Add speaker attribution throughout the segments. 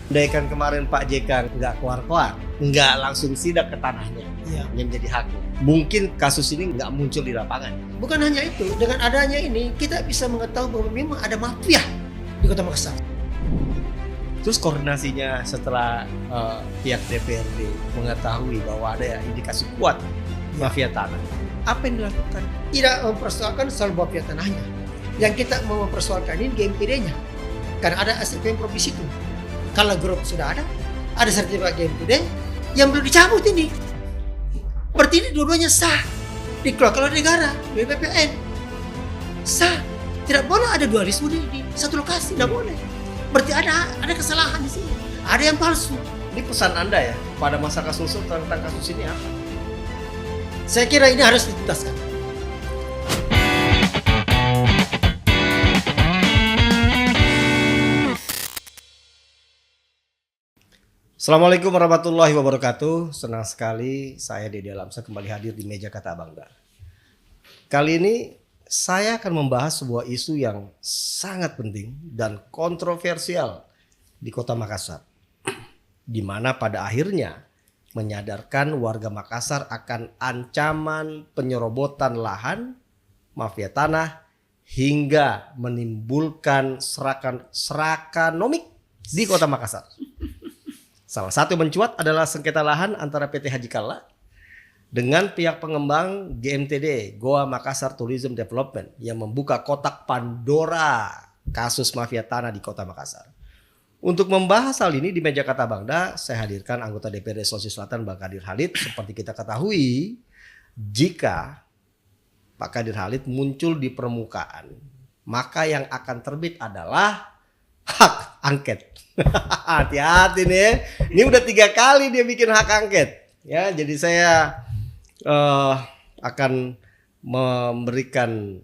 Speaker 1: Andaikan kemarin Pak JK nggak keluar-keluar, nggak langsung sidak ke tanahnya, yang menjadi hakim, mungkin kasus ini nggak muncul di lapangan.
Speaker 2: Bukan hanya itu, dengan adanya ini kita bisa mengetahui bahwa memang ada mafia di Kota Makassar.
Speaker 1: Terus koordinasinya setelah pihak DPRD mengetahui bahwa ada indikasi kuat mafia tanah, apa yang dilakukan?
Speaker 2: Tidak mempersoalkan soal mafia tanahnya. Yang kita mau mempersoalkan ini GMPD-nya. Karena ada aset Pemprov di situ. Kalau grup sudah ada sertifikat GMPD yang belum dicabut ini. Berarti ini dua-duanya sah. Dikeluarkan oleh negara, BPPN. Sah. Tidak boleh ada dualisme di satu lokasi, tidak boleh. Berarti ada kesalahan di sini. Ada yang palsu.
Speaker 1: Ini pesan Anda ya pada masyarakat Sulsel tentang kasus ini apa?
Speaker 2: Saya kira ini harus dituntaskan.
Speaker 1: Assalamualaikum warahmatullahi wabarakatuh. Senang sekali saya Dede Alamsyah kembali hadir di meja kata Bangda. Kali ini saya akan membahas sebuah isu yang sangat penting dan kontroversial di Kota Makassar, di mana pada akhirnya menyadarkan warga Makassar akan ancaman penyerobotan lahan, mafia tanah, hingga menimbulkan serakonomik di Kota Makassar. Salah satu mencuat adalah sengketa lahan antara PT Haji Kalla dengan pihak pengembang GMTD, Goa Makassar Tourism Development, yang membuka kotak Pandora kasus mafia tanah di Kota Makassar. Untuk membahas hal ini di meja kata Bangda, saya hadirkan anggota DPRD Sulawesi Selatan Pak Kadir Halid. Seperti kita ketahui, jika Pak Kadir Halid muncul di permukaan, maka yang akan terbit adalah hak angket. Hati-hati nih ya. Ini udah 3 kali dia bikin hak angket. Ya, jadi saya akan memberikan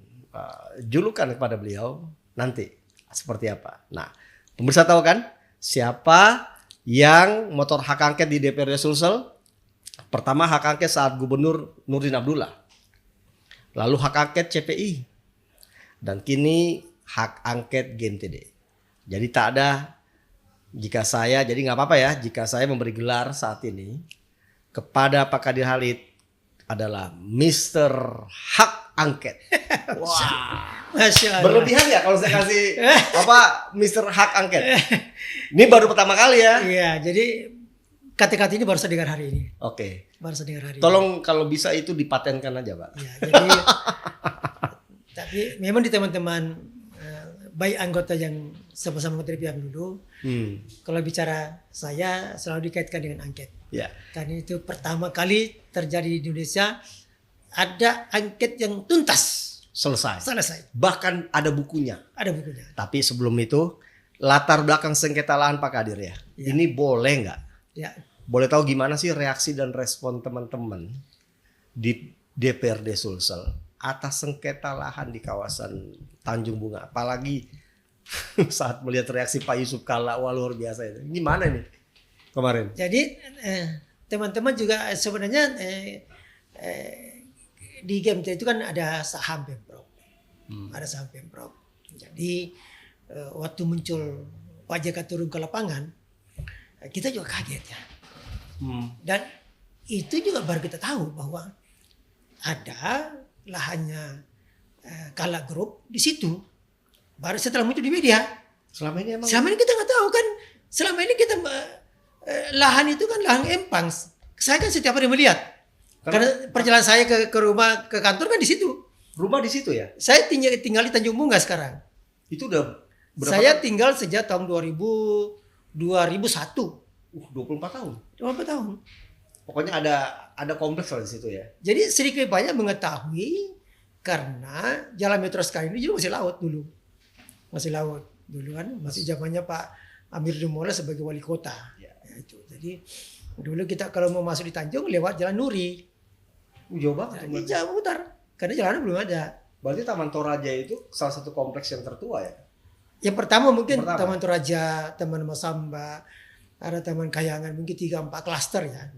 Speaker 1: julukan kepada beliau nanti seperti apa. Nah, pemirsa tahu kan siapa yang motor hak angket di DPRD Sulsel? Pertama hak angket saat Gubernur Nurdin Abdullah. Lalu hak angket CPI. Dan kini hak angket GMTD. Jadi tak ada jadi nggak apa-apa ya jika saya memberi gelar saat ini kepada Pak Kadir Halid adalah Mr. Hak Angket. Wah,
Speaker 2: Masya Allah.
Speaker 1: berlebihan ya kalau saya kasih Mr. Hak Angket. Ini baru pertama kali ya.
Speaker 2: Iya, jadi kata-kata ini baru saya dengar hari ini.
Speaker 1: Oke.
Speaker 2: Baru saya dengar hari
Speaker 1: Tolong kalau bisa itu dipatenkan aja, Pak.
Speaker 2: ini. Ya, jadi tapi memang di teman-teman baik anggota yang sama-sama menteri pihak dulu, kalau bicara saya selalu dikaitkan dengan angket.
Speaker 1: Ya.
Speaker 2: Karena itu pertama kali terjadi di Indonesia ada angket yang tuntas. Selesai.
Speaker 1: Bahkan ada bukunya.
Speaker 2: Ada bukunya.
Speaker 1: Tapi sebelum itu latar belakang sengketa lahan Pak Kadir ya. Ini boleh nggak?
Speaker 2: Ya.
Speaker 1: Boleh tahu gimana sih reaksi dan respon teman-teman di DPRD Sulsel atas sengketa lahan di kawasan Tanjung Bunga, apalagi saat melihat reaksi Pak Yusuf Kalla, wah luar biasa itu. Gimana nih kemarin?
Speaker 2: Jadi teman-teman juga sebenarnya di GMT itu kan ada saham Pemprov, ada saham Pemprov. Jadi waktu muncul Pak JK turun ke lapangan, kita juga kaget ya. Dan itu juga baru kita tahu bahwa ada lahannya Kalla Group di situ. Baru setelah muncul di media.
Speaker 1: Selama ini
Speaker 2: kita nggak tahu kan. Selama ini kita lahan itu kan lahan empang. Saya kan setiap hari melihat. Karena perjalanan saya ke rumah ke kantor kan di situ.
Speaker 1: Rumah di situ ya?
Speaker 2: Saya tinggal di Tanjung Bunga sekarang.
Speaker 1: Itu udah berapa?
Speaker 2: Saya tinggal sejak tahun 2001.
Speaker 1: 24 tahun.
Speaker 2: 24 tahun.
Speaker 1: Pokoknya ada kompleks lah di situ ya.
Speaker 2: Jadi sedikit banyak mengetahui karena jalan metro sekarang ini juga masih laut dulu. Masih laut dulu kan, masih zamannya Pak Amir Dumola sebagai wali kota. Ya, itu. Jadi dulu kita kalau mau masuk di Tanjung lewat Jalan Nuri.
Speaker 1: Jauh banget.
Speaker 2: Jadi jauh mutar karena jalannya belum ada.
Speaker 1: Berarti Taman Toraja itu salah satu kompleks yang tertua ya?
Speaker 2: Yang pertama mungkin Taman Toraja, Taman Masamba, ada Taman Kayangan, mungkin 3-4 klaster ya.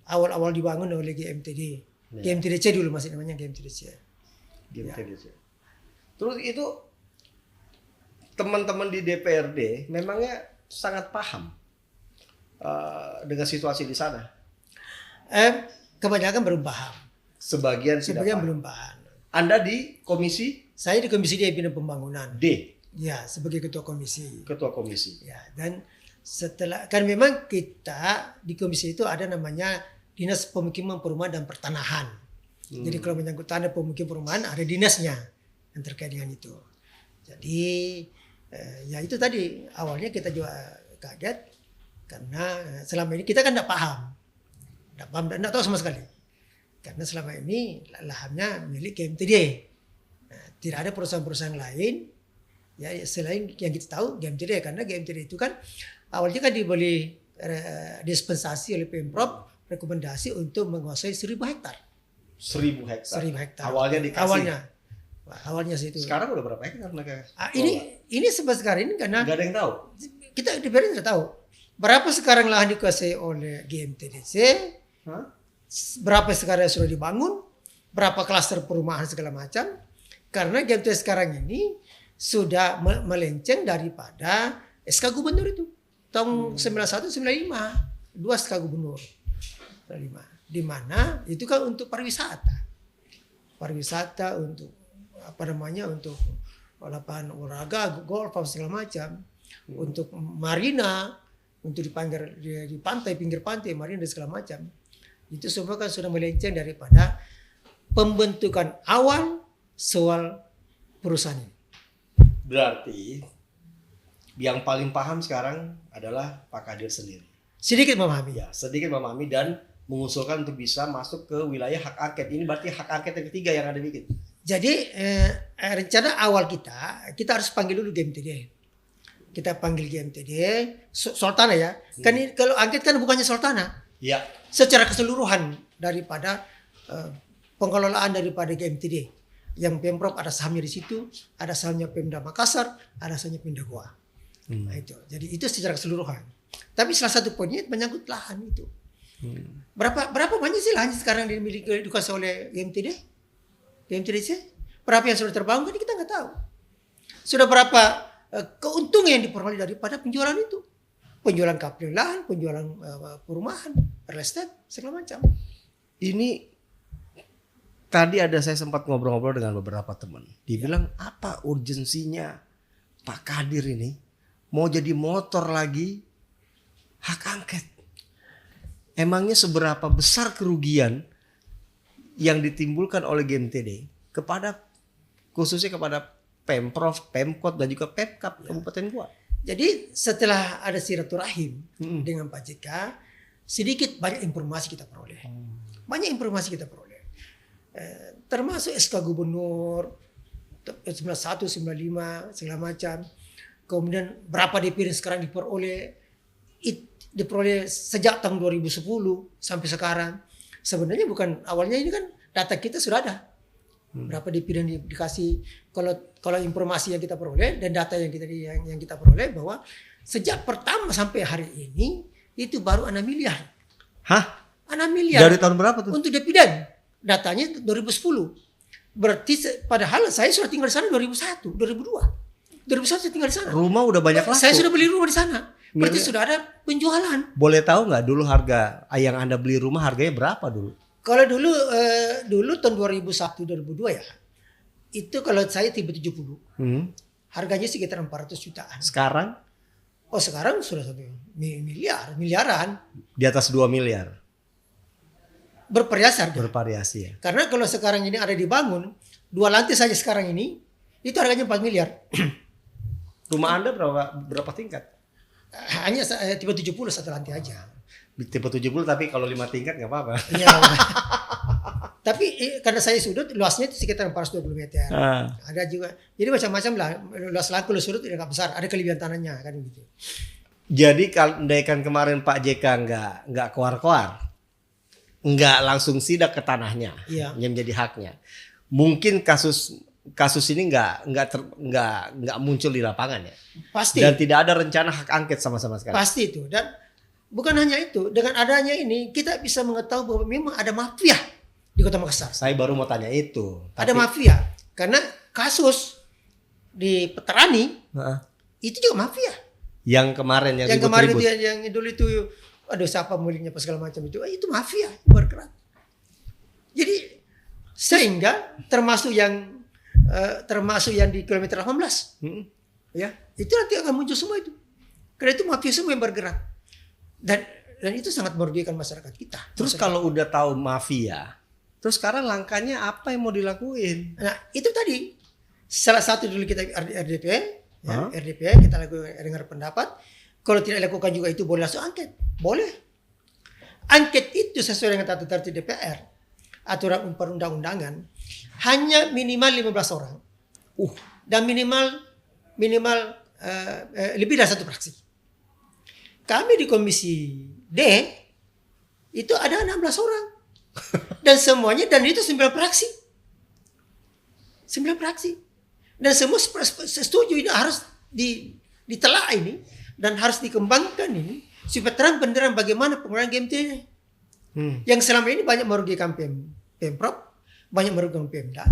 Speaker 2: Awal-awal dibangun oleh GMTD. GMTDC dulu masih namanya GMTDC.
Speaker 1: GMTDC. Terus itu teman-teman di DPRD memangnya sangat paham dengan situasi di sana?
Speaker 2: Kebanyakan belum paham.
Speaker 1: Sebagian tidak
Speaker 2: Sebagian
Speaker 1: paham.
Speaker 2: belum paham.
Speaker 1: Anda di komisi
Speaker 2: Saya di Komisi D Bina Pembangunan.
Speaker 1: D,
Speaker 2: Ya, sebagai ketua komisi.
Speaker 1: ketua komisi.
Speaker 2: Ya, dan setelah kan memang kita di komisi itu ada namanya Dinas Pemukiman Perumahan dan Pertanahan. Jadi kalau menyangkut tanah pemukiman perumahan ada dinasnya yang terkait dengan itu. Jadi ya itu tadi awalnya kita juga kaget karena selama ini kita kan tidak paham, tidak tahu sama sekali. Karena selama ini lahannya milik GMTD. Nah, tidak ada perusahaan-perusahaan lain ya selain yang kita tahu GMTD, karena GMTD itu kan awalnya kan diberi dispensasi oleh Pemprov rekomendasi untuk menguasai 1.000 hektar.
Speaker 1: 1.000 hektar.
Speaker 2: 1.000 hektar.
Speaker 1: Awalnya dikasih.
Speaker 2: Awalnya sih itu.
Speaker 1: Sekarang udah berapa hektar mereka?
Speaker 2: Ini sampai sekarang ini karena
Speaker 1: Nggak ada yang tahu.
Speaker 2: kita DPR tidak tahu berapa sekarang lahan dikuasai oleh GMTDC,
Speaker 1: Hah?
Speaker 2: berapa sekarang sudah dibangun, berapa klaster perumahan segala macam. Karena GMTDC sekarang ini sudah melenceng daripada SK Gubernur itu tahun 91-95, 2 SK Gubernur 95. Di mana itu kan untuk pariwisata untuk untuk lapangan olahraga, golf segala macam, untuk marina, untuk di pantai, pinggir pantai, marina dan segala macam. Itu semua kan sudah melenceng daripada pembentukan awal soal perusahaan ini.
Speaker 1: Berarti yang paling paham sekarang adalah Pak Kadir sendiri.
Speaker 2: Sedikit memahami.
Speaker 1: Ya, sedikit memahami dan mengusulkan untuk bisa masuk ke wilayah hak angket. Ini berarti hak angket yang ketiga yang ada bikin.
Speaker 2: Jadi rencana awal kita harus panggil dulu GMTD. Kita panggil GMTD soal tanah ya. Kan kalau angket kan bukannya soal tanah.
Speaker 1: Ya.
Speaker 2: Secara keseluruhan daripada pengelolaan daripada GMTD. Yang Pemprov ada sahamnya di situ, ada sahamnya Pemda Makassar, ada sahamnya Pemda Goa. Nah itu. Jadi itu secara keseluruhan. Tapi salah satu poinnya menyangkut lahan itu. Berapa banyak sih lahan sekarang dimiliki dikuasai oleh GMTDC? Berapa yang sudah terbangun kan kita nggak tahu. Sudah berapa keuntungan yang diperoleh daripada penjualan itu? Penjualan kapling lahan, penjualan perumahan, real estate, segala macam.
Speaker 1: Ini tadi saya sempat ngobrol-ngobrol dengan beberapa teman. Dibilang apa urgensinya Pak Kadir ini mau jadi motor lagi hak angket. Emangnya seberapa besar kerugian yang ditimbulkan oleh GMTD khususnya kepada Pemprov, Pemkot dan juga Pemkap Kabupaten Goa.
Speaker 2: Jadi setelah ada silaturahim dengan Pak JK, sedikit banyak informasi kita peroleh. Banyak informasi kita peroleh. Termasuk SK Gubernur 91, 95 segala macam. Kemudian berapa DP yang sekarang diperoleh sejak tahun 2010 sampai sekarang. Sebenarnya bukan awalnya ini kan data kita sudah ada. Berapa DP yang dikasih, kalau informasi yang kita peroleh dan data yang kita peroleh bahwa sejak pertama sampai hari ini itu baru 6 miliar.
Speaker 1: Hah?
Speaker 2: 6 miliar.
Speaker 1: Dari tahun berapa tuh?
Speaker 2: Untuk dividen. Datanya 2010. Berarti padahal saya sudah tinggal di sana 2001, 2002. 2001 saya tinggal di sana.
Speaker 1: Rumah udah banyak laku.
Speaker 2: Saya sudah beli rumah di sana. Berarti sudah ada penjualan.
Speaker 1: Boleh tahu nggak dulu harga yang Anda beli rumah harganya berapa dulu?
Speaker 2: Kalau dulu tahun 2001 2002 ya. Itu kalau saya tipe 70. Harganya sekitar 400 jutaan.
Speaker 1: Sekarang?
Speaker 2: Oh, sekarang sudah sampai miliaran.
Speaker 1: Di atas 2 miliar.
Speaker 2: Bervariasi harga.
Speaker 1: Bervariasi ya.
Speaker 2: Karena kalau sekarang ini ada dibangun 2 lantai saja sekarang ini itu harganya 4 miliar.
Speaker 1: Rumah Anda berapa tingkat?
Speaker 2: Hanya tipe 70 satu lantai aja.
Speaker 1: Tipe 70 tapi kalau 5 tingkat nggak apa-apa.
Speaker 2: Iya. Tapi karena saya sudut luasnya itu sekitar 420 meter. Ada juga. Jadi macam-macam lah. Luas lahan kalau sudut tidak besar. Ada kelebihan tanahnya kan gitu.
Speaker 1: Jadi andaikan kemarin Pak JK nggak keluar-keluar, nggak langsung sidak ke tanahnya, yang menjadi haknya, mungkin kasus ini nggak muncul di lapangan ya.
Speaker 2: Pasti.
Speaker 1: Dan tidak ada rencana hak angket sama-sama sekali.
Speaker 2: Pasti itu. Dan bukan hanya itu, dengan adanya ini kita bisa mengetahui bahwa memang ada mafia di Kota Makassar.
Speaker 1: Saya baru mau tanya itu.
Speaker 2: Ada mafia karena kasus di Peterani itu juga mafia.
Speaker 1: Yang kemarin yang
Speaker 2: kemarin
Speaker 1: ribut-ribut.
Speaker 2: itu yang dulu itu, aduh siapa miliknya apa segala macam itu mafia bergerak. Jadi sehingga termasuk yang di kilometer 18, ya itu nanti akan muncul semua itu. Karena itu mafia semua yang bergerak dan itu sangat merugikan masyarakat kita.
Speaker 1: Terus kalau udah tahu mafia, terus sekarang langkahnya apa yang mau dilakuin?
Speaker 2: Nah itu tadi salah satu dulu kita RDP, ya, RDP kita lakukan dengar pendapat. Kalau tidak dilakukan juga itu boleh langsung angket, boleh. Angket itu sesuai dengan tata tertib DPR, aturan perundang-undangan, hanya minimal 15 orang, dan minimal lebih dari 1 fraksi. Kami di Komisi D itu ada 16 orang. Dan semuanya, dan itu 9 fraksi. 9 fraksi. Dan semua setuju ini harus ditelaah ini. Dan harus dikembangkan ini. Supaya terang benderang bagaimana penggunaan GMT ini. Yang selama ini banyak merugikan Pemprov. Banyak merugikan Pemda.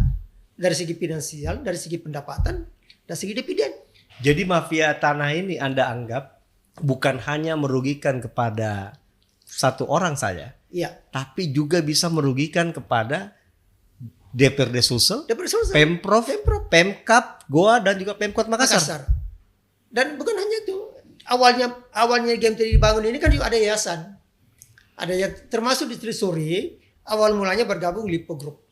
Speaker 2: Dari segi finansial, dari segi pendapatan, dari segi dividen.
Speaker 1: Jadi mafia tanah ini Anda anggap bukan hanya merugikan kepada satu orang saja,
Speaker 2: Iya.
Speaker 1: tapi juga bisa merugikan kepada DPRD Sulsel, Pemprov, Pemkap, Goa dan juga Pemkot Makassar.
Speaker 2: Dan bukan hanya itu. Awalnya GMT dibangun ini kan juga ada yayasan. Ada yang termasuk di Trisuri, awal mulanya bergabung Lipo Group.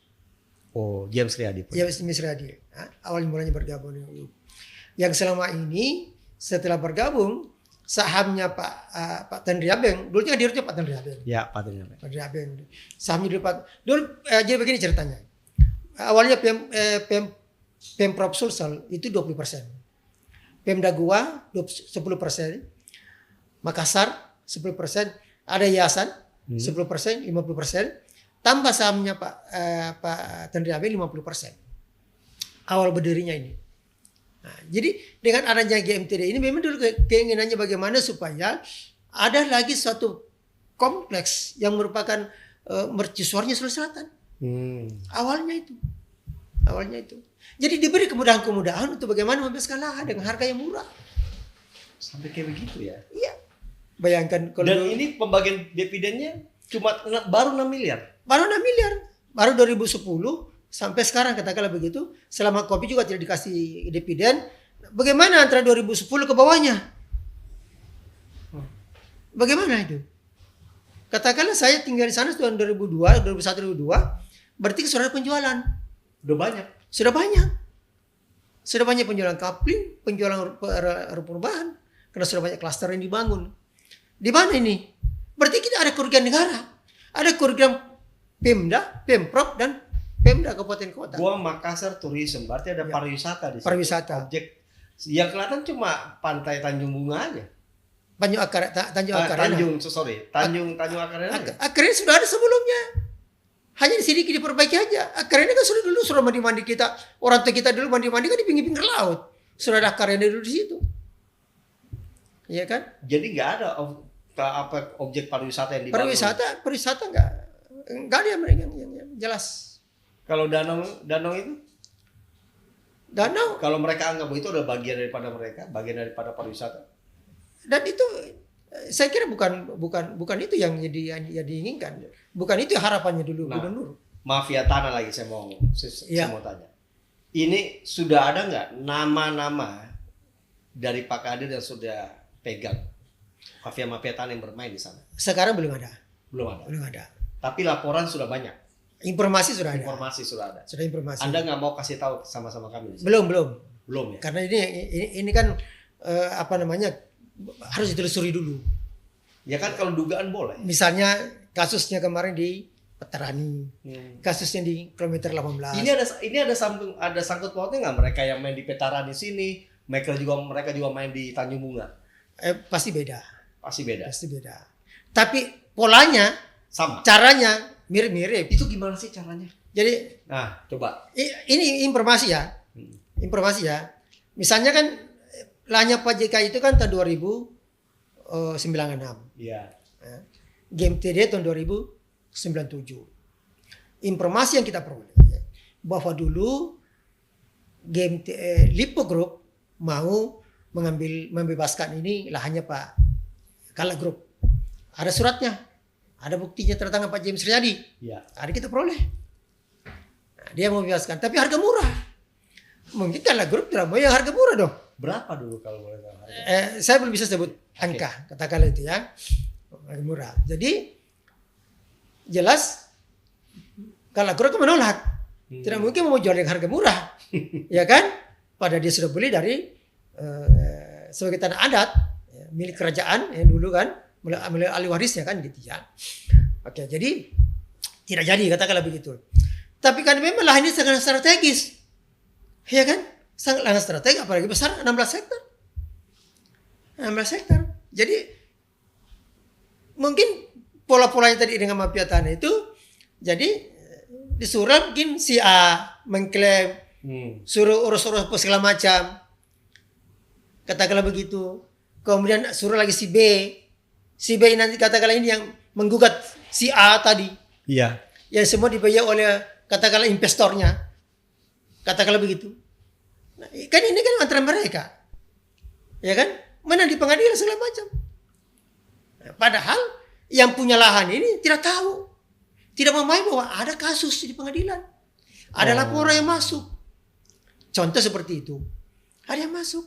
Speaker 1: Oh, James Riyadi.
Speaker 2: James Riyadi. Awal mulanya bergabung. Yang selama ini setelah bergabung sahamnya Pak Tandri Abeng, dulunya dirutnya Pak Tandri Abeng.
Speaker 1: Ya, Pak Tandri Abeng.
Speaker 2: Tandri Abeng. Sahamnya dulu jadi begini ceritanya. Awalnya Pemprov Sulsel itu 20%. Pemda Goa 10%. Makassar 10%. Ada yayasan 10%, 50%. Tambah sahamnya Pak Tandri Abeng 50%. Awal berdirinya ini. Nah, jadi dengan adanya GMTD ini memang dulu keinginannya bagaimana supaya ada lagi suatu kompleks yang merupakan mercusuarnya Sulawesi Selatan. Awalnya itu. Jadi diberi kemudahan-kemudahan untuk bagaimana membebaskan lahan dengan harga yang murah.
Speaker 1: Sampai kayak begitu ya?
Speaker 2: Iya. Bayangkan kalau
Speaker 1: dan ini pembagian dividennya cuma baru 6 miliar.
Speaker 2: Baru 6 miliar. Baru 2010 sampai sekarang katakanlah begitu, selama kopi juga tidak dikasih dividen. Bagaimana antara 2010 ke bawahnya? Bagaimana itu? Katakanlah saya tinggal di sana tahun 2002, 2001, 2002, berarti sudah ada penjualan.
Speaker 1: Udah banyak.
Speaker 2: Sudah banyak penjualan kapling, penjualan perubahan, karena sudah banyak klaster yang dibangun. Di mana ini? Berarti kita ada kerugian negara, ada kerugian Pemda, Pemprov dan Pemda kabupaten kota.
Speaker 1: Gua Makassar Tourism, berarti ada pariwisata di sini.
Speaker 2: Pariwisata.
Speaker 1: Objek yang kelihatan cuma pantai Tanjung Bunga aja.
Speaker 2: Tanjung Akarena.
Speaker 1: Tanjung Akarena.
Speaker 2: Akarena sudah ada sebelumnya. Hanya sedikit diperbaiki aja. Akarena kan sudah dulu mandi kita. Orang tua kita dulu mandi kan di pinggir laut. Sudah ada Akarena dulu di situ. Iya kan?
Speaker 1: Jadi nggak ada objek pariwisata yang dibangun.
Speaker 2: Pariwisata nggak ada yang jelas.
Speaker 1: Kalau danau itu?
Speaker 2: Danau.
Speaker 1: Kalau mereka anggap itu adalah bagian daripada mereka, bagian daripada pariwisata. Dan
Speaker 2: itu saya kira bukan itu yang diinginkan. Bukan itu harapannya dulu gubernur.
Speaker 1: Mafia tanah lagi saya mau tanya. Ini sudah ada nggak nama-nama dari Pak Kadir yang sudah pegang mafia tanah yang bermain di sana?
Speaker 2: Sekarang belum ada.
Speaker 1: Belum ada. Tapi laporan sudah banyak.
Speaker 2: Informasi sudah ada. Sudah informasi.
Speaker 1: Anda nggak mau kasih tahu sama-sama kami?
Speaker 2: Belum
Speaker 1: ya.
Speaker 2: Karena ini kan harus ditelusuri dulu.
Speaker 1: Ya kan kalau dugaan boleh.
Speaker 2: Misalnya kasusnya kemarin di Petarani, kasusnya di kilometer 18.
Speaker 1: Ini ada sangkut pautnya nggak mereka yang main di Petarani sini, mereka juga main di Tanjung Bunga?
Speaker 2: Pasti beda.
Speaker 1: Pasti beda.
Speaker 2: Tapi polanya
Speaker 1: sama. Caranya
Speaker 2: mirip-mirip.
Speaker 1: Itu gimana sih caranya?
Speaker 2: Jadi,
Speaker 1: coba.
Speaker 2: Ini informasi ya. Informasi ya. Misalnya kan lahnya Pak JK itu kan tahun 2096.
Speaker 1: Iya.
Speaker 2: GMTD tahun 2097. Informasi yang kita peroleh bahwa dulu Lipo Group mau membebaskan ini lahannya Pak Kala Group. Ada suratnya, ada buktinya tanda tangan Pak James Riyadi.
Speaker 1: Ya.
Speaker 2: Ada kita peroleh. Nah, dia mau membebaskan, tapi harga murah. Mungkin Kala Group tidak mau yang harga murah dong.
Speaker 1: Berapa dulu kalau boleh tahu harga?
Speaker 2: Saya belum bisa sebut angka, katakanlah itu ya. Harga murah. Jadi jelas Kala Group menolak. Tidak mungkin mau jual yang harga murah. Ya kan? Pada dia sudah beli dari sebagai tanah adat milik kerajaan yang dulu kan melalui ahli warisnya kan gitu ya. Oke, jadi tidak jadi katakanlah begitu. Tapi kan memang lahan ini sangat strategis. Ya kan? Sangat lahan strategis apalagi besar 16 hektar. 16 hektar. Jadi mungkin pola-polanya tadi dengan mafia tanah itu jadi disuruh mungkin si A mengklaim suruh urus-urus segala macam, katakanlah begitu. Kemudian suruh lagi si B nanti katakanlah ini yang menggugat si A tadi.
Speaker 1: Iya.
Speaker 2: Yang semua dibayar oleh katakanlah investornya, katakanlah begitu. Nah, kan ini kan antara mereka, ya kan? Menang di pengadilan segala macam. Nah, padahal yang punya lahan ini tidak tahu. Tidak memahami bahwa ada kasus di pengadilan. Ada laporan yang masuk. Contoh seperti itu. Ada yang masuk.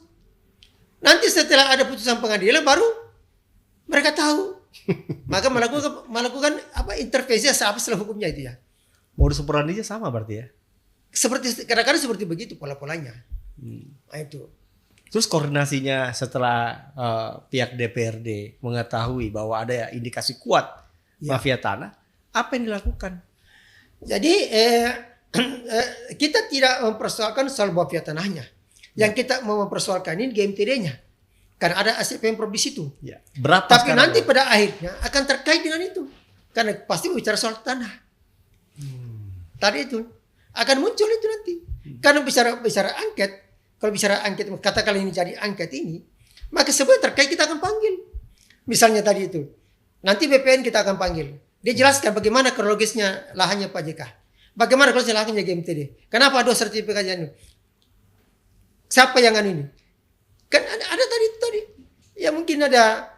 Speaker 2: Nanti setelah ada putusan pengadilan baru mereka tahu. Maka melakukan intervensi apa setelah hukumnya itu ya.
Speaker 1: Modus operandinya sama berarti ya?
Speaker 2: Seperti kadang-kadang seperti begitu pola-polanya. Nah, itu.
Speaker 1: Terus koordinasinya setelah pihak DPRD mengetahui bahwa ada indikasi kuat mafia tanah, apa yang dilakukan?
Speaker 2: Jadi kita tidak mempersoalkan soal mafia tanahnya. Yang kita mau mempersoalkan ini GMTD-nya. Karena ada aset Pemprov di situ.
Speaker 1: Ya. Berapa
Speaker 2: Tapi
Speaker 1: sekarang?
Speaker 2: nanti pada akhirnya akan terkait dengan itu. Karena pasti bicara soal tanah. Tadi itu akan muncul itu nanti. Karena bicara angket, kalau bicara angket katakanlah ini jadi angket ini, maka sebenarnya terkait kita akan panggil. Misalnya tadi itu. Nanti BPN kita akan panggil. Dia jelaskan bagaimana kronologisnya lahannya Pak JK. Bagaimana kronologisnya lahannya GMTD. Kenapa ada sertifikat itu? Siapa yang ini? Kan ada tadi. Ya mungkin ada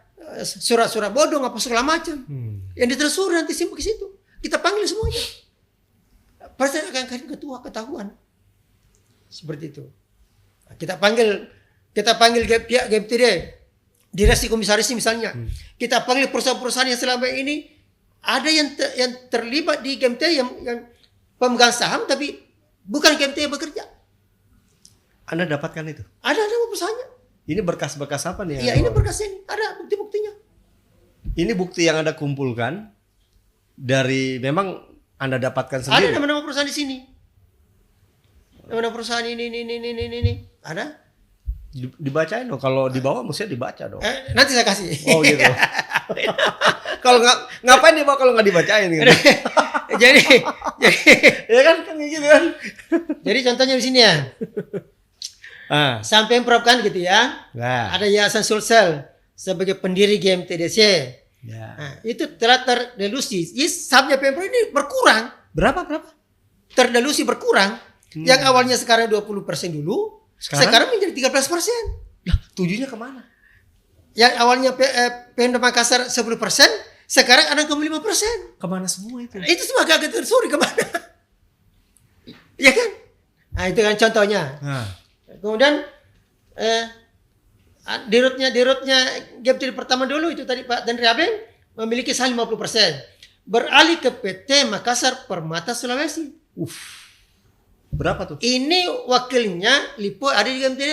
Speaker 2: surat-surat bodong apa segala macam. Yang ditelusuri nanti simpul ke situ. Kita panggil semuanya. Pasti akan ketua ketahuan. Seperti itu. Nah, kita panggil pihak GMTD. Direksi komisaris misalnya. Kita panggil perusahaan-perusahaan yang selama ini ada yang terlibat di GMTD yang pemegang saham tapi bukan GMTD yang bekerja.
Speaker 1: Anda dapatkan itu?
Speaker 2: Ada nama perusahaannya.
Speaker 1: Ini berkas-berkas apa nih?
Speaker 2: Iya, ini berkasnya ini. Ada bukti-buktinya.
Speaker 1: Ini bukti yang Anda kumpulkan dari memang Anda dapatkan sendiri.
Speaker 2: Ada nama-nama perusahaan di sini. Nama-nama perusahaan ini. Ada?
Speaker 1: Dibacain dong. Kalau di bawah mestinya dibaca dong.
Speaker 2: Nanti saya kasih.
Speaker 1: Oh gitu. Kalau ngapain dibawa kalau nggak dibacain gitu?
Speaker 2: jadi
Speaker 1: ya kan gitu kan.
Speaker 2: Jadi contohnya di sini ya. Sampai Pemprov kan gitu ya.
Speaker 1: Nah.
Speaker 2: Ada Yayasan Sulsel sebagai pendiri GMTDC.
Speaker 1: Ya.
Speaker 2: Nah, itu telah terdelusi. Sahamnya Pemprov ini berkurang.
Speaker 1: Berapa?
Speaker 2: Terdelusi berkurang. Yang awalnya sekarang 20% dulu, sekarang menjadi 13%.
Speaker 1: Lah, tujuannya kemana?
Speaker 2: Yang awalnya Pemda Makassar 10%, sekarang ada ke 5%.
Speaker 1: Kemana semua itu?
Speaker 2: Itu semua agak tersuri kemana? Ya kan? Nah itu kan contohnya. Kemudian dirutnya GMTD pertama dulu itu tadi Pak Dandri Abeng memiliki saham 50%. Beralih ke PT Makassar Permata Sulawesi.
Speaker 1: Berapa tuh?
Speaker 2: Ini wakilnya Lipo ada di GMTD.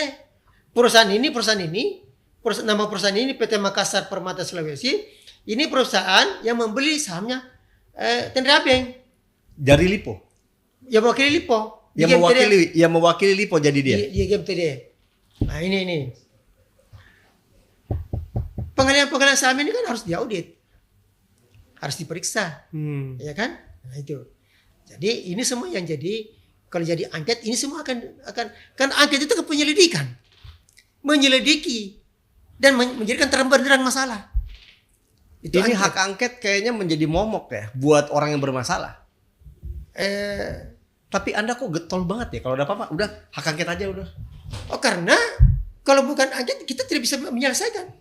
Speaker 2: Nama perusahaan ini PT Makassar Permata Sulawesi. Ini perusahaan yang membeli sahamnya Dandri Abeng.
Speaker 1: Dari Lipo?
Speaker 2: Yang mewakili Lipo.
Speaker 1: Yang mewakili Lipo jadi dia?
Speaker 2: Di GMTD. Nah ini. Pengalihan saham ini kan harus diaudit. Harus diperiksa. Ya kan? Nah itu. Jadi ini semua yang jadi, kalau jadi angket, ini semua akan kan angket itu ke penyelidikan. Menyelidiki. Dan menjadikan terang-benderang masalah. Itu
Speaker 1: ini
Speaker 2: angket.
Speaker 1: hak angket kayaknya menjadi momok ya buat orang yang bermasalah.
Speaker 2: Eh
Speaker 1: Tapi Anda kok getol banget ya? Kalau ada apa-apa, udah hak angket aja udah.
Speaker 2: Oh karena Kalau bukan angket kita tidak bisa menyelesaikan.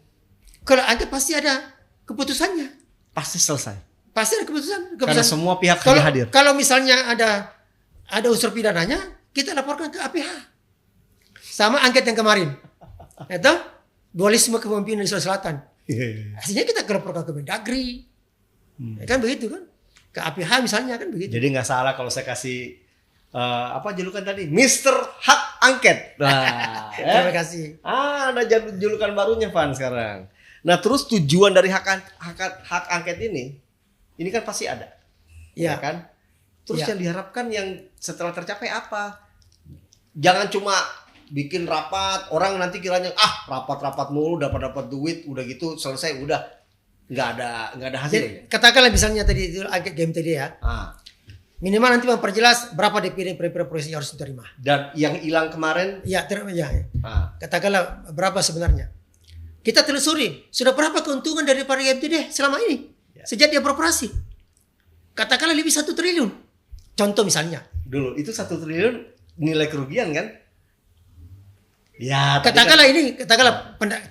Speaker 2: Kalau angket pasti ada keputusannya.
Speaker 1: Pasti selesai.
Speaker 2: Pasti ada keputusan.
Speaker 1: Karena semua pihak
Speaker 2: kalau,
Speaker 1: hadir.
Speaker 2: Kalau misalnya ada unsur pidananya, kita laporkan ke APH. Sama angket yang kemarin. Itu dualisme kepemimpinan di Sulawesi Selatan. Hasilnya kita laporkan ke Mendagri. Ya kan begitu kan? Ke APH misalnya kan begitu.
Speaker 1: Jadi nggak salah kalau saya kasih apa julukan tadi? Mister Hak Angket. Nah,
Speaker 2: Terima kasih.
Speaker 1: Ada julukan barunya Van sekarang. Nah, terus tujuan dari hak angket ini kan pasti ada.
Speaker 2: Ya
Speaker 1: kan? Terus
Speaker 2: Ya.
Speaker 1: yang diharapkan yang setelah tercapai apa? Jangan cuma bikin rapat, orang nanti kiranya rapat-rapat mulu dapat duit, udah gitu selesai udah nggak ada hasilnya.
Speaker 2: Katakanlah misalnya tadi itu angket game tadi ya. Minimal nanti memperjelas berapa DPD provinsi yang harus diterima.
Speaker 1: Dan yang hilang kemarin
Speaker 2: Ya, katakanlah berapa sebenarnya. Kita telusuri, sudah berapa keuntungan daripada GMTD selama ini? Sejak dia beroperasi. Katakanlah lebih 1 triliun. Contoh misalnya.
Speaker 1: Dulu, itu 1 triliun nilai kerugian kan? Ya,
Speaker 2: katakanlah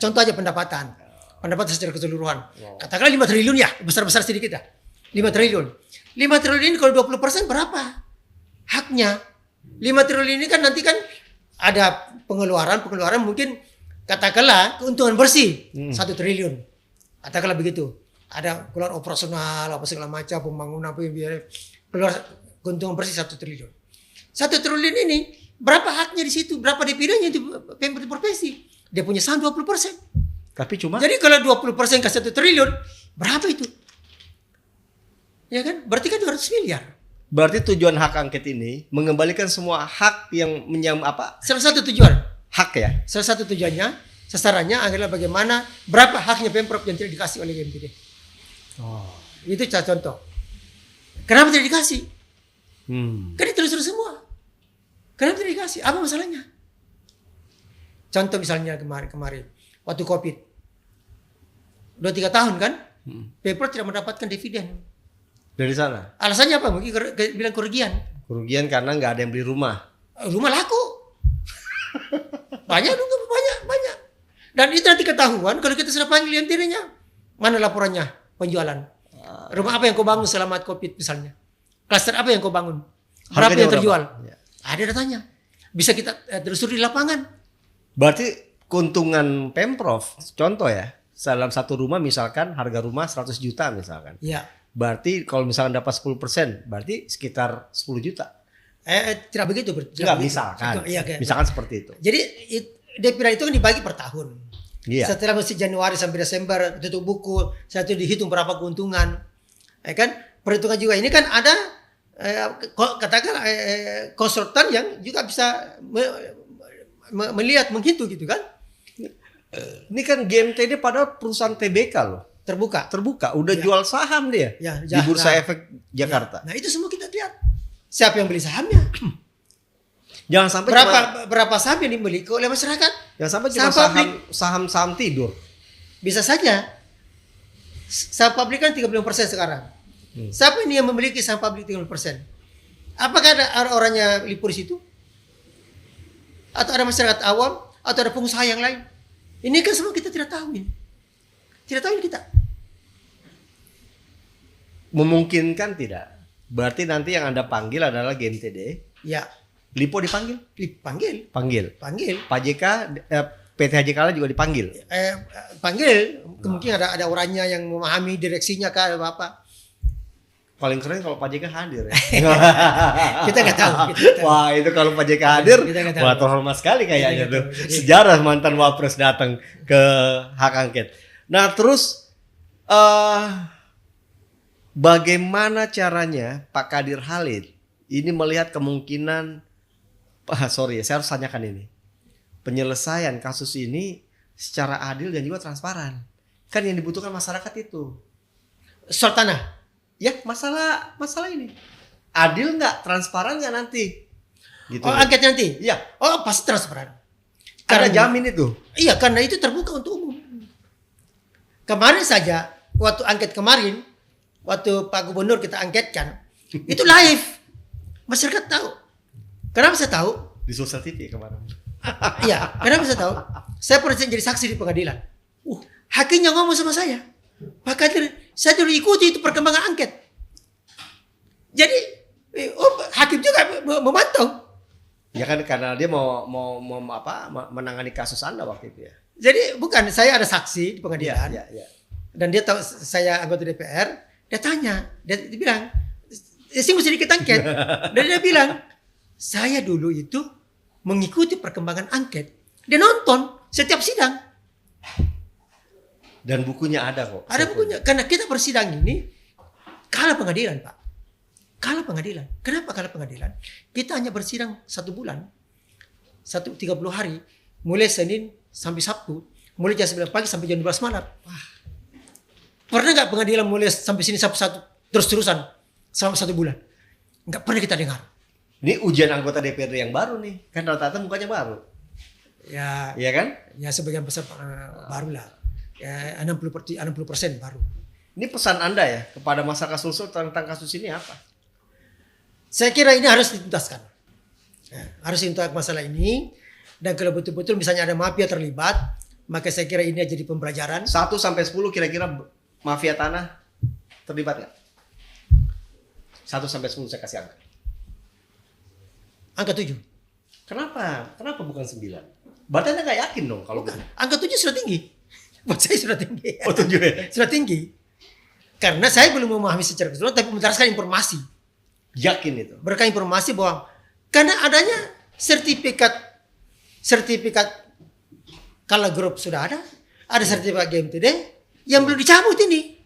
Speaker 2: contoh aja pendapatan. Pendapatan secara keseluruhan. Katakanlah 5 triliun ya, besar-besar sedikit ya. 5 triliun. 5 triliun ini kalau 20% berapa? Haknya. 5 triliun ini kan nanti kan ada pengeluaran mungkin katakanlah keuntungan bersih 1 triliun. Katakanlah begitu. Ada keluar operasional apa segala macam pembangunan biaya keluar keuntungan bersih 1 triliun. 1 triliun ini berapa haknya di situ? Berapa DPD-nya di pemerintah provinsi? Dia punya saham 20%.
Speaker 1: Tapi cuma
Speaker 2: Jadi kalau 20% ke 1 triliun berapa itu? Ya kan? Berarti kan 200 miliar.
Speaker 1: berarti tujuan hak angket ini mengembalikan semua hak yang
Speaker 2: Salah satu tujuan.
Speaker 1: hak ya.
Speaker 2: Salah satu tujuannya, sasarannya adalah bagaimana berapa haknya Pemprov yang tidak dikasih oleh GMTD. Itu contoh. Kenapa tidak dikasih? Kan ditelusuri semua. Kenapa tidak dikasih? Apa masalahnya? Contoh misalnya kemarin waktu Covid. 2-3 tahun kan? Pemprov tidak mendapatkan dividen.
Speaker 1: Dari sana.
Speaker 2: Alasannya apa? Mungkin bilang kerugian.
Speaker 1: Kerugian karena nggak ada yang beli rumah.
Speaker 2: Rumah laku. Banyak. Dan itu nanti ketahuan kalau kita sudah panggil GMTD-nya. Mana laporannya penjualan? Rumah apa yang kau bangun selama Covid misalnya? Klaster apa yang kau bangun? Berapa yang terjual? Ya. Ada datanya. Bisa kita telusuri di lapangan.
Speaker 1: Berarti keuntungan Pemprov, contoh ya, dalam satu rumah misalkan harga rumah 100 juta misalkan.
Speaker 2: Iya.
Speaker 1: Berarti kalau misalkan dapat 10%, berarti sekitar 10 juta.
Speaker 2: Tidak begitu.
Speaker 1: Enggak, misalkan.
Speaker 2: Iya,
Speaker 1: misalkan seperti itu.
Speaker 2: Jadi dividen itu kan dibagi per tahun.
Speaker 1: Iya.
Speaker 2: Setelah mesti Januari sampai Desember tutup buku, satu dihitung berapa keuntungan. Kan perhitungan juga ini kan ada katakan konsultan yang juga bisa melihat menghitung gitu kan.
Speaker 1: Ini kan GMTD padahal perusahaan TBK loh.
Speaker 2: Terbuka.
Speaker 1: Udah jual saham dia di Bursa Efek Jakarta.
Speaker 2: Nah itu semua kita lihat. Siapa yang beli sahamnya?
Speaker 1: Jangan sampai
Speaker 2: berapa saham yang dimiliki oleh masyarakat?
Speaker 1: Jangan sampai cuma saham tidur.
Speaker 2: Bisa saja. Saham publik kan 35% sekarang. Siapa ini yang memiliki saham publik 30%? Apakah ada orangnya lipur di situ? Atau ada masyarakat awam? Atau ada pengusaha yang lain? Ini kan semua kita tidak tahu ini. Tidak tahu kita.
Speaker 1: Memungkinkan tidak? Berarti nanti yang Anda panggil adalah GMTD.
Speaker 2: Ya.
Speaker 1: Lipo dipanggil? Panggil. Pak JK, PT HJK juga dipanggil?
Speaker 2: Panggil. Mungkin ada orangnya yang memahami direksinya kah atau apa.
Speaker 1: Paling keren kalau Pak JK hadir ya.
Speaker 2: Kita nggak tahu.
Speaker 1: Wah itu kalau Pak JK hadir, wah terhormat sekali kayaknya tuh. Sejarah mantan Wapres datang ke hak angket. Nah terus bagaimana caranya Pak Kadir Halid ini melihat kemungkinan, saya harus tanyakan ini, penyelesaian kasus ini secara adil dan juga transparan. Kan yang dibutuhkan masyarakat itu.
Speaker 2: Soal tanah.
Speaker 1: Ya masalah ini adil nggak, transparan nggak nanti? Gitu.
Speaker 2: Angket nanti?
Speaker 1: Iya.
Speaker 2: Pasti transparan.
Speaker 1: Karena jamin itu.
Speaker 2: Iya, karena itu terbuka untuk umum. Kemarin saja waktu angket kemarin, waktu Pak Gubernur kita angketkan, itu live. Masyarakat tahu. Kenapa saya tahu?
Speaker 1: Di sosial TV kemarin.
Speaker 2: Iya, kenapa saya tahu? Saya pernah jadi saksi di pengadilan. Hakimnya ngomong sama saya, Pak Kadir, saya dulu ikuti itu perkembangan angket. Jadi hakim juga memantau.
Speaker 1: Ya kan karena dia mau menangani kasus Anda waktu itu ya.
Speaker 2: Jadi bukan, saya ada saksi di pengadilan.
Speaker 1: Iya.
Speaker 2: Dan dia tahu saya anggota DPR, dia tanya, dia bilang, sih mesti dikit angket. Dan dia bilang, saya dulu itu mengikuti perkembangan angket. Dia nonton setiap sidang.
Speaker 1: Dan bukunya ada kok.
Speaker 2: Ada bukunya. Karena kita bersidang ini kalah pengadilan, Pak. Kalah pengadilan. Kenapa kalah pengadilan? Kita hanya bersidang 1 bulan. 30 hari. Mulai Senin sampai Sabtu. Mulai jam 9 pagi sampai jam 12 malam. Wah. Pernah nggak pengadilan mulai sampai sini satu terus-terusan selama 1 bulan? Nggak pernah kita dengar.
Speaker 1: Ini ujian anggota DPRD yang baru nih. Kan rata-rata mukanya baru.
Speaker 2: Ya,
Speaker 1: Iya kan?
Speaker 2: ya sebagian besar baru lah. Ya, 60% baru.
Speaker 1: Ini pesan Anda ya kepada masyarakat Sulsel tentang kasus ini apa?
Speaker 2: Saya kira ini harus dituntaskan. Ya, harus dituntaskan masalah ini. Dan kalau betul-betul misalnya ada mafia terlibat, maka saya kira ini jadi pembelajaran.
Speaker 1: 1 sampai 10 kira-kira mafia tanah terlibat nggak? 1 sampai 10 saya kasih angka.
Speaker 2: Angka 7.
Speaker 1: Kenapa? Kenapa bukan 9? Berarti Anda nggak yakin dong kalau bukan.
Speaker 2: Angka 7 sudah tinggi. Buat saya sudah tinggi.
Speaker 1: Oh 7 ya?
Speaker 2: Sudah tinggi. Karena saya belum memahami secara keseluruhan, tapi berdasarkan informasi.
Speaker 1: Yakin itu?
Speaker 2: Berkait informasi bahwa karena adanya sertifikat Kala Group sudah ada sertifikat GMTD yang belum dicabut ini.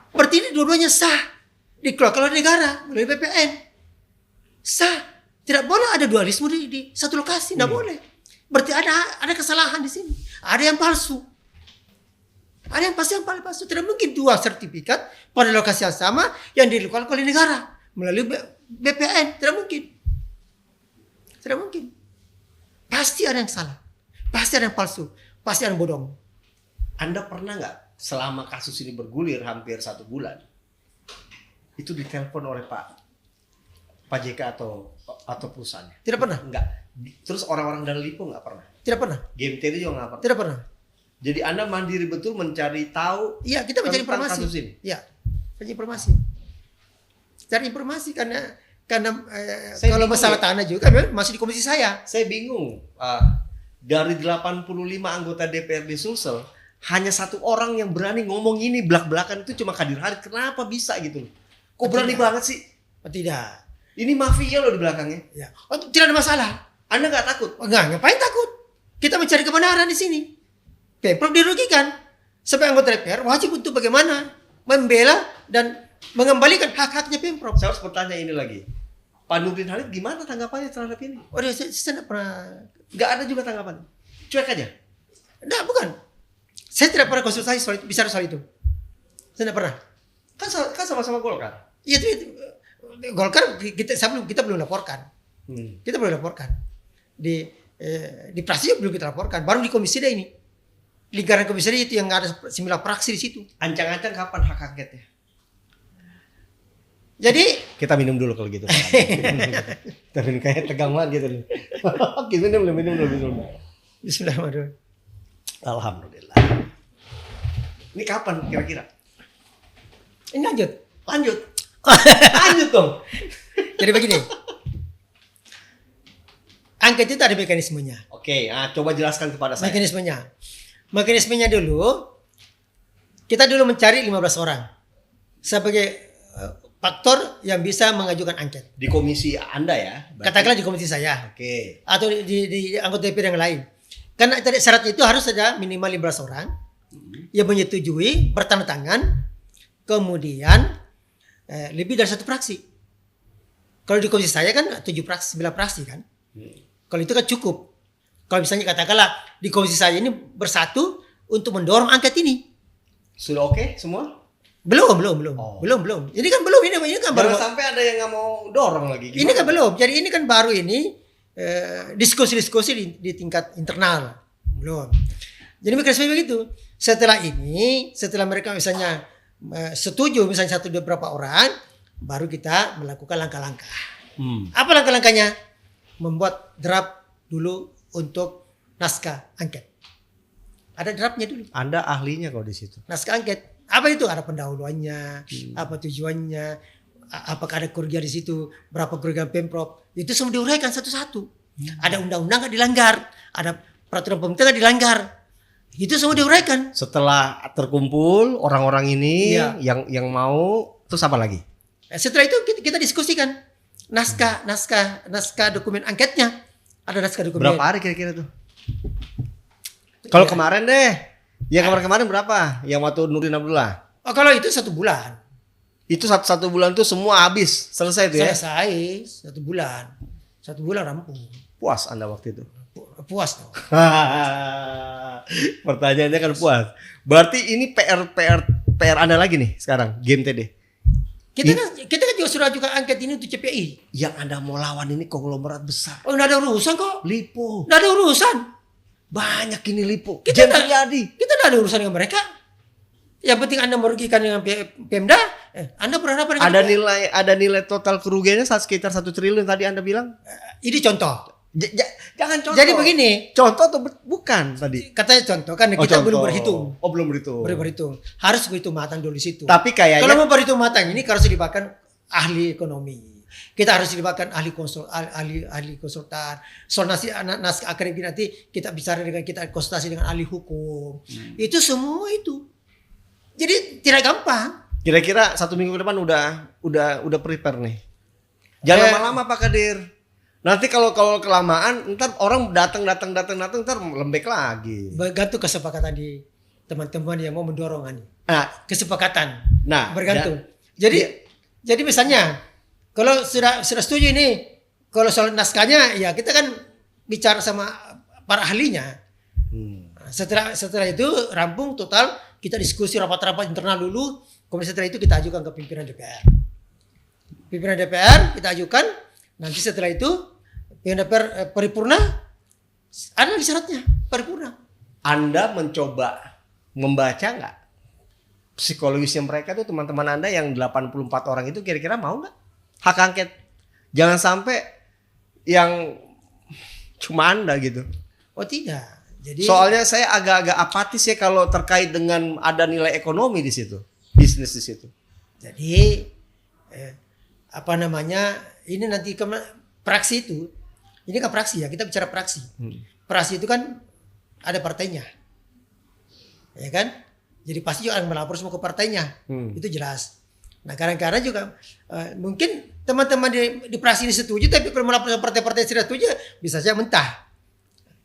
Speaker 2: Berarti ini dua-duanya sah dikelola oleh negara melalui BPN. Sah, tidak boleh ada dualisme di satu lokasi, tidak boleh. Berarti ada kesalahan di sini, ada yang palsu. Ada yang pasti yang paling palsu. Tidak mungkin 2 sertifikat pada lokasi yang sama yang dikelola oleh negara melalui BPN. Tidak mungkin. Tidak mungkin. Pasti ada yang salah. Pasti ada yang palsu. Pasti ada yang bodong.
Speaker 1: Anda pernah nggak selama kasus ini bergulir hampir 1 bulan itu ditelepon oleh Pak JK atau perusahaannya?
Speaker 2: Tidak pernah.
Speaker 1: Enggak. Terus orang-orang dari Lipo nggak pernah?
Speaker 2: Tidak pernah.
Speaker 1: GMTD juga nggak pernah?
Speaker 2: Tidak pernah.
Speaker 1: Jadi Anda mandiri betul mencari tahu.
Speaker 2: Iya, kita mencari
Speaker 1: tentang
Speaker 2: informasi.
Speaker 1: kasus ini?
Speaker 2: Iya, mencari informasi. Cari informasi karena kalau
Speaker 1: bingung
Speaker 2: masalah
Speaker 1: ya.
Speaker 2: tanah juga memang masih di komisi saya.
Speaker 1: Saya bingung. Dari 85 anggota DPRD Sulsel, hanya 1 orang yang berani ngomong ini belak-belakan itu cuma Kadir Harit. Kenapa bisa gitu? Kok berani banget sih?
Speaker 2: Oh, tidak.
Speaker 1: Ini mafia loh di belakangnya.
Speaker 2: Ya. Oh, tidak ada masalah.
Speaker 1: Anda nggak takut?
Speaker 2: Oh, enggak, ngapain takut? Kita mencari kebenaran di sini. Pemprov dirugikan. Sebagai anggota DPR wajib untuk bagaimana membela dan mengembalikan hak-haknya Pemprov.
Speaker 1: Saya harus bertanya ini lagi. Pak Nurdin Halid gimana tanggapannya terhadap ini?
Speaker 2: Oh, saya tidak pernah.
Speaker 1: Nggak ada juga tanggapan. Cuek aja.
Speaker 2: Enggak, bukan. Saya tidak pernah konsultasi bicara soal itu. Saya tidak pernah.
Speaker 1: Kan sama-sama Golkar.
Speaker 2: Iya, itu Golkar kita belum laporkan. Kita belum laporkan. Di praksi belum kita laporkan. Baru di komisi D ini. Lingkaran komisi D itu yang ada 9 fraksi di situ.
Speaker 1: Ancang-ancang kapan hak angketnya?
Speaker 2: Jadi
Speaker 1: Kita minum dulu kalau gitu. Tapi kayak tegang banget gitu nih. Kita minum dulu.
Speaker 2: Bismillahirrahmanirrahim.
Speaker 1: Alhamdulillah. Ini kapan kira-kira?
Speaker 2: Ini lanjut.
Speaker 1: Lanjut dong.
Speaker 2: Jadi begini. Angket itu ada mekanismenya.
Speaker 1: Oke, coba jelaskan kepada saya.
Speaker 2: Mekanismenya dulu, kita dulu mencari 15 orang sebagai faktor yang bisa mengajukan angket.
Speaker 1: Di komisi Anda ya?
Speaker 2: Katakanlah di komisi saya.
Speaker 1: Oke.
Speaker 2: Atau di anggota DPR yang lain. Karena tadi syaratnya itu harus ada minimal 15 orang yang menyetujui, bertanda tangan, kemudian lebih dari 1 fraksi. Kalau di komisi saya kan 9 fraksi kan. Kalau itu kan cukup. Kalau misalnya katakanlah di komisi saya ini bersatu untuk mendorong angket ini.
Speaker 1: Sudah oke semua?
Speaker 2: Belum.
Speaker 1: Oh.
Speaker 2: Belum. Ini kan belum. Ini kan baru.
Speaker 1: Jangan sampai ada yang nggak mau dorong lagi. Gimana?
Speaker 2: Ini kan belum. Jadi ini kan baru ini diskusi-diskusi di tingkat internal. Belum. Jadi mekanisme begitu. Setelah mereka misalnya setuju misalnya 1 2 beberapa orang, baru kita melakukan langkah-langkah. Apa langkah-langkahnya? Membuat draft dulu untuk naskah angket. Ada draftnya dulu.
Speaker 1: Anda ahlinya kok di situ.
Speaker 2: Naskah angket. Apa itu? Ada pendahuluannya, apa tujuannya, apakah ada kerugian di situ, berapa kerugian Pemprov. Itu semua diuraikan satu-satu. Ada undang-undang nggak dilanggar, ada peraturan pemerintah nggak dilanggar. Itu semua diuraikan.
Speaker 1: Setelah terkumpul orang-orang ini
Speaker 2: Iya.
Speaker 1: yang mau, terus apa lagi?
Speaker 2: Setelah itu kita diskusikan naskah dokumen angketnya. Ada naskah dokumen.
Speaker 1: Berapa hari kira-kira tuh? Kalau
Speaker 2: Iya.
Speaker 1: kemarin deh, yang kemarin berapa? Yang waktu Nurdin Abdullah?
Speaker 2: Oh, kalau itu 1 bulan.
Speaker 1: Itu satu bulan tuh semua habis, selesai tuh ya?
Speaker 2: Selesai 1 bulan. 1 bulan rampung.
Speaker 1: Puas Anda waktu itu?
Speaker 2: Puas dong.
Speaker 1: Pertanyaannya kan puas. Berarti ini PR Anda lagi nih sekarang, game TD.
Speaker 2: Kita kan juga sudah juga angket ini untuk CPI.
Speaker 1: Yang Anda mau lawan ini konglomerat besar.
Speaker 2: Oh, nggak ada urusan kok.
Speaker 1: Lipo.
Speaker 2: Nggak ada urusan.
Speaker 1: Banyak ini Lipo.
Speaker 2: Kita
Speaker 1: Jem
Speaker 2: nggak-
Speaker 1: Triadi.
Speaker 2: Kita nggak ada urusan dengan mereka. Yang penting Anda merugikan dengan Pemda. Anda berhadapan dengan
Speaker 1: Ada nilai total kerugiannya sekitar 1 triliun tadi Anda bilang.
Speaker 2: Ini contoh.
Speaker 1: Jangan contoh.
Speaker 2: Jadi begini.
Speaker 1: Contoh atau bukan tadi?
Speaker 2: Katanya contoh kan kita belum
Speaker 1: contoh.
Speaker 2: berhitung.
Speaker 1: Oh, belum berhitung.
Speaker 2: Belum berhitung. Harus berhitung matang dulu di situ.
Speaker 1: Tapi kayaknya
Speaker 2: Kalau mau berhitung matang ini harus dilibatkan ahli ekonomi. Kita harus dilibatkan ahli konsultan. Soal naskah akademik nanti kita bicara dengan kita konsultasi dengan ahli hukum. Itu semua itu. Jadi tidak gampang.
Speaker 1: kira-kira 1 minggu ke depan udah prepare nih. Jangan lama-lama Pak Kadir. Nanti kalau kelamaan ntar orang datang ntar lembek lagi.
Speaker 2: Bergantung kesepakatan di teman-teman yang mau mendorong ini.
Speaker 1: Nah,
Speaker 2: Kesepakatan.
Speaker 1: Nah,
Speaker 2: Bergantung. Jadi misalnya kalau sudah setuju ini, kalau soal naskahnya ya kita kan bicara sama para ahlinya. Setelah itu rampung total, kita diskusi rapat-rapat internal dulu. Kemudian setelah itu kita ajukan ke pimpinan DPR. Pimpinan DPR kita ajukan. Nanti setelah itu pimpinan DPR paripurna, ada lagi syaratnya paripurna.
Speaker 1: Anda mencoba membaca nggak psikologisnya mereka tuh, teman-teman Anda yang 84 orang itu kira-kira mau nggak hak angket? Jangan sampai yang cuma Anda gitu.
Speaker 2: Oh tidak. Jadi
Speaker 1: Soalnya saya agak-agak apatis ya kalau terkait dengan ada nilai ekonomi di situ, bisnis di situ.
Speaker 2: Jadi apa namanya, ini nanti praksi itu, ini kan praksi ya, kita bicara praksi. Praksi itu kan ada partainya, ya kan? Jadi pasti juga akan melapor semua ke partainya, itu jelas. Nah kadang-kadang juga mungkin teman-teman di praksi ini setuju, tapi kalau melapor ke partai-partai yang tidak setuju bisa saja mentah.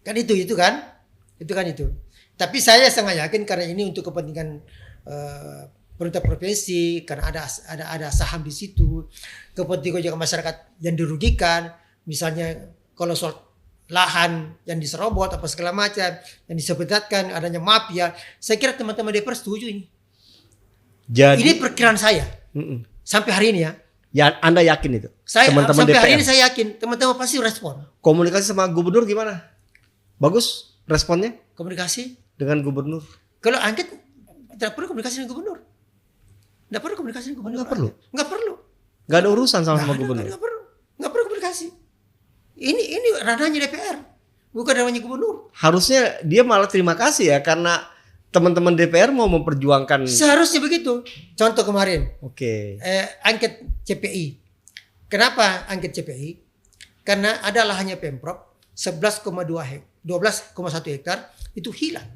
Speaker 2: Kan itu kan? Itu. Tapi saya sangat yakin karena ini untuk kepentingan pemerintah provinsi, karena ada saham di situ, kepentingan juga masyarakat yang dirugikan, misalnya kalau soal lahan yang diserobot apa segala macam, yang disebenarkan adanya mafia, saya kira teman-teman DPR setuju ini.
Speaker 1: Jadi
Speaker 2: Ini perkiraan saya sampai hari ini ya.
Speaker 1: ya Anda yakin itu?
Speaker 2: Saya
Speaker 1: Teman-teman
Speaker 2: sampai hari
Speaker 1: DPR.
Speaker 2: ini saya yakin teman-teman pasti respon.
Speaker 1: Komunikasi sama gubernur gimana? Bagus responnya
Speaker 2: Komunikasi.
Speaker 1: dengan gubernur?
Speaker 2: Kalau angket tidak perlu komunikasi dengan gubernur. Tidak perlu komunikasi dengan gubernur.
Speaker 1: Nggak perlu?
Speaker 2: Nggak perlu.
Speaker 1: Gak ada urusan sama
Speaker 2: Nggak ada,
Speaker 1: gubernur.
Speaker 2: nggak perlu komunikasi. Ini ranahnya DPR, bukan ranahnya gubernur.
Speaker 1: Harusnya dia malah terima kasih ya karena teman-teman DPR mau memperjuangkan.
Speaker 2: Seharusnya begitu. Contoh kemarin
Speaker 1: Oke.
Speaker 2: angket CPI. Kenapa angket CPI? Karena ada lahannya Pemprov 12,1 hektar itu hilang.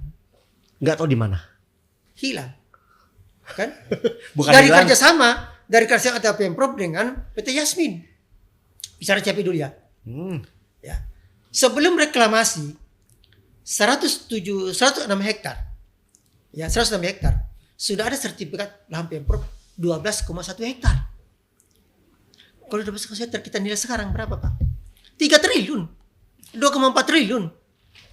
Speaker 1: Nggak tahu di mana.
Speaker 2: Hilang. Kan?
Speaker 1: Bukan
Speaker 2: dari
Speaker 1: hilang.
Speaker 2: kerjasama antara Pemprov dengan PT Yasmin. Bicara CPI dulu ya. Ya. Sebelum reklamasi 106 hektar. Ya, 106 hektar. Sudah ada sertifikat lahan Pemprov 12,1 hektar. Kalau 12,1 hektar kita nilai sekarang berapa, Pak? 3 triliun. 2,4 triliun.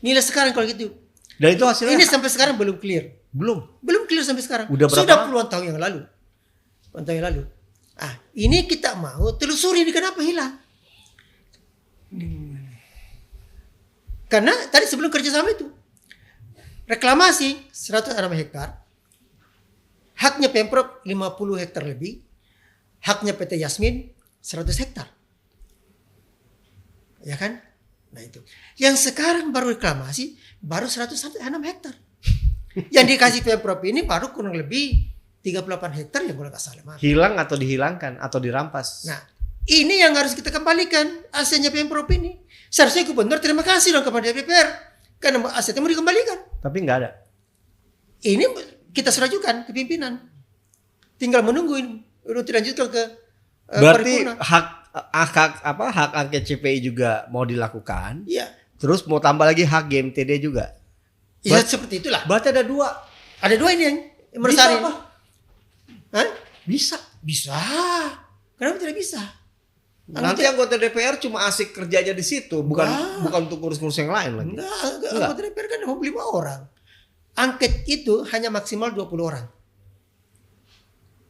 Speaker 2: Nilai sekarang kalau gitu.
Speaker 1: Dan itu hasilnya
Speaker 2: Ini sampai sekarang belum clear.
Speaker 1: belum.
Speaker 2: Belum clear sampai sekarang.
Speaker 1: Udah berapa
Speaker 2: Sudah
Speaker 1: lama?
Speaker 2: puluhan tahun yang lalu. Ini kita mau telusuri ini kenapa hilang. Karena tadi sebelum kerjasama itu reklamasi 106 hektar, haknya Pemprov 50 hektar lebih, haknya PT Yasmin 100 hektar. Ya kan? Nah itu. Yang sekarang baru reklamasi baru 106 hektar. Yang dikasih Pemprov ini baru kurang lebih 38 hektar yang boleh nggak salah. Maaf.
Speaker 1: Hilang atau dihilangkan atau dirampas.
Speaker 2: Nah, ini yang harus kita kembalikan asetnya Pemprov ini. Seharusnya gubernur terima kasih dong kepada DPR karena asetnya mau dikembalikan.
Speaker 1: Tapi nggak ada.
Speaker 2: Ini kita sudah ajukan ke pimpinan. Tinggal menunggu ini untuk dilanjutkan ke
Speaker 1: Berarti
Speaker 2: paripurna.
Speaker 1: hak angket CPI juga mau dilakukan.
Speaker 2: Iya.
Speaker 1: Terus mau tambah lagi hak GMTD juga.
Speaker 2: Ya seperti itulah.
Speaker 1: Berarti ada 2.
Speaker 2: Ada 2 ini yang
Speaker 1: Bisa
Speaker 2: meresari.
Speaker 1: apa?
Speaker 2: Hah?
Speaker 1: Bisa.
Speaker 2: Bisa. Kenapa tidak bisa?
Speaker 1: Nanti anggota DPR cuma asik kerja aja di situ, bukan
Speaker 2: Wah.
Speaker 1: bukan untuk ngurus-ngurus yang lain lagi.
Speaker 2: Enggak. Anggota DPR kan 25 orang. Angket itu hanya maksimal 20 orang.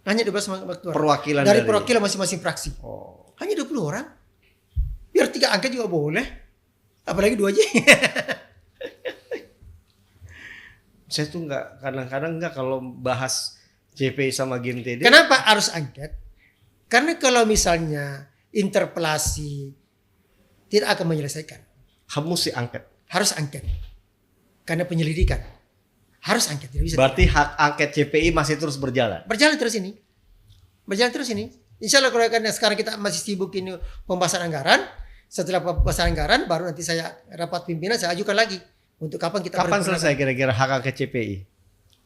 Speaker 2: Hanya 12 orang.
Speaker 1: Perwakilan
Speaker 2: dari perwakilan masing-masing fraksi.
Speaker 1: Oh.
Speaker 2: Hanya 20 orang. Biar 3 angket juga boleh. Apalagi 2 aja.
Speaker 1: Saya tuh kadang-kadang kalau bahas CPI sama GMTD.
Speaker 2: Kenapa harus angket? Karena kalau misalnya interpelasi tidak akan menyelesaikan.
Speaker 1: Mesti angket.
Speaker 2: Harus angket. Karena penyelidikan. Harus angket. Tidak bisa.
Speaker 1: Berarti hak angket CPI masih terus berjalan.
Speaker 2: Berjalan terus ini. Insya Allah kalau karena sekarang kita masih sibuk ini pembahasan anggaran. Setelah pembahasan anggaran baru nanti saya rapat pimpinan saya ajukan lagi. Untuk kapan kita
Speaker 1: Kapan
Speaker 2: berpikir
Speaker 1: selesai kira-kira hak angket CPI?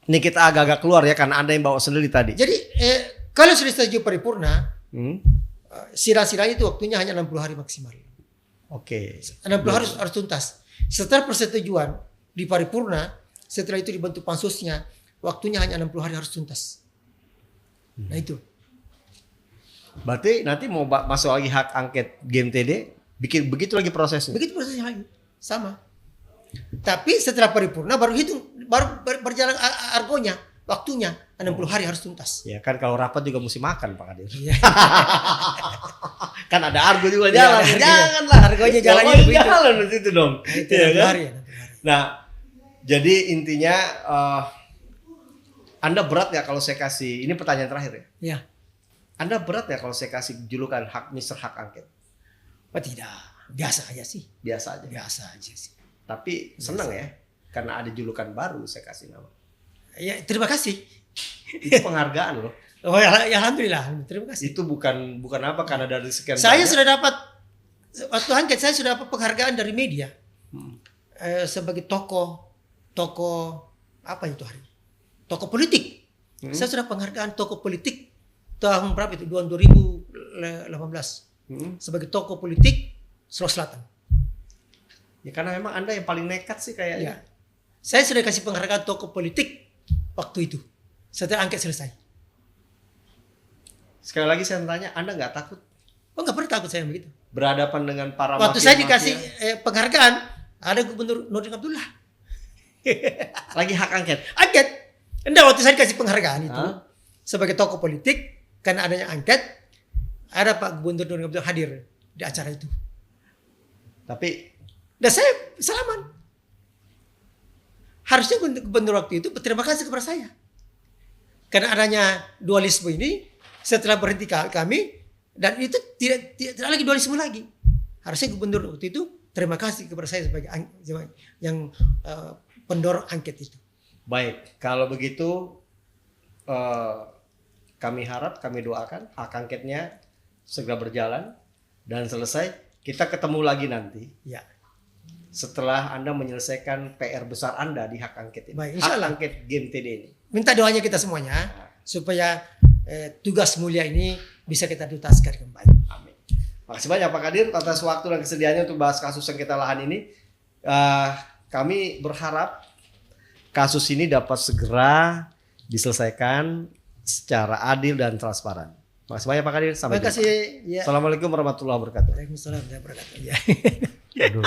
Speaker 1: Ini kita agak-agak keluar ya karena Anda yang bawa sendiri tadi.
Speaker 2: Jadi kalau sudah setuju paripurna,
Speaker 1: Hmm?
Speaker 2: sila-silanya itu waktunya hanya 60 hari maksimal.
Speaker 1: Oke.
Speaker 2: 60 hari harus tuntas. Setelah persetujuan di paripurna, setelah itu dibentuk pansusnya, waktunya hanya 60 hari harus tuntas. Nah itu.
Speaker 1: Berarti nanti mau masuk lagi hak angket GMTD, bikin begitu lagi prosesnya.
Speaker 2: Begitu prosesnya lagi. Sama. Tapi setelah paripurna baru hitung, baru berjalan argonya, waktunya 60 hari harus tuntas.
Speaker 1: Ya kan kalau rapat juga mesti makan Pak Kadir.
Speaker 2: Iya.
Speaker 1: Kan ada argo juga
Speaker 2: Iya,
Speaker 1: jalan.
Speaker 2: ada argo.
Speaker 1: Janganlah.
Speaker 2: Argonya jalannya
Speaker 1: Argonya
Speaker 2: begitu.
Speaker 1: jalan di situ dong.
Speaker 2: Nah, itu
Speaker 1: Iya
Speaker 2: 60
Speaker 1: kan?
Speaker 2: hari ya, 60 hari.
Speaker 1: Nah, jadi intinya Anda berat ya kalau saya kasih, ini pertanyaan terakhir ya.
Speaker 2: Ya.
Speaker 1: Anda berat ya kalau saya kasih julukan Mr. Hak Angket?
Speaker 2: Oh tidak, biasa aja sih.
Speaker 1: Biasa aja.
Speaker 2: Biasa aja sih.
Speaker 1: Tapi senang ya, karena ada julukan baru saya kasih nama.
Speaker 2: Ya, terima kasih.
Speaker 1: Itu penghargaan loh.
Speaker 2: Oh ya, alhamdulillah, terima kasih.
Speaker 1: Itu bukan apa karena dari sekian
Speaker 2: Saya
Speaker 1: banyak.
Speaker 2: sudah dapat waktu angket saya sudah dapat penghargaan dari media sebagai tokoh apa itu hari? Tokoh politik. Saya sudah penghargaan tokoh politik tahun berapa itu? 2018 sebagai tokoh politik Sulawesi Selatan.
Speaker 1: Ya karena memang Anda yang paling nekat sih kayaknya.
Speaker 2: Ya. Saya sudah kasih penghargaan tokoh politik waktu itu setelah angket selesai.
Speaker 1: Sekali lagi saya tanya, Anda nggak takut
Speaker 2: Oh nggak pernah takut saya begitu.
Speaker 1: berhadapan dengan para
Speaker 2: Waktu
Speaker 1: mafia-mafia?
Speaker 2: saya dikasih penghargaan ada Gubernur Nurdin Abdullah.
Speaker 1: Lagi hak angket.
Speaker 2: Angket. Enggak, waktu saya dikasih penghargaan itu
Speaker 1: Hah?
Speaker 2: sebagai tokoh politik karena adanya angket, ada Pak Gubernur Nurdin Abdullah hadir di acara itu.
Speaker 1: Tapi
Speaker 2: Dan saya salaman. Harusnya gubernur waktu itu berterima kasih kepada saya. Karena adanya dualisme ini setelah berhenti kami dan itu tidak lagi dualisme lagi. Harusnya gubernur waktu itu terima kasih kepada saya sebagai yang pendorong angket itu.
Speaker 1: baik, kalau begitu kami harap, kami doakan hak angketnya segera berjalan dan selesai. Kita ketemu lagi nanti.
Speaker 2: Ya.
Speaker 1: Setelah Anda menyelesaikan PR besar Anda di hak angket ini.
Speaker 2: Baik, insya
Speaker 1: hak
Speaker 2: Allah.
Speaker 1: angket GMTD ini.
Speaker 2: Minta doanya kita semuanya supaya tugas mulia ini bisa kita tuntaskan kembali.
Speaker 1: Amin. Makasih banyak Pak Kadir atas waktu dan kesediaannya untuk bahas kasus sengketa lahan ini. Kami berharap kasus ini dapat segera diselesaikan secara adil dan transparan. Makasih banyak Pak Kadir. Sampai
Speaker 2: Terima
Speaker 1: jumpa.
Speaker 2: kasih. Ya.
Speaker 1: Assalamualaikum warahmatullahi wabarakatuh.
Speaker 2: Waalaikumsalam warahmatullahi wabarakatuh. Ya.
Speaker 1: Aduh.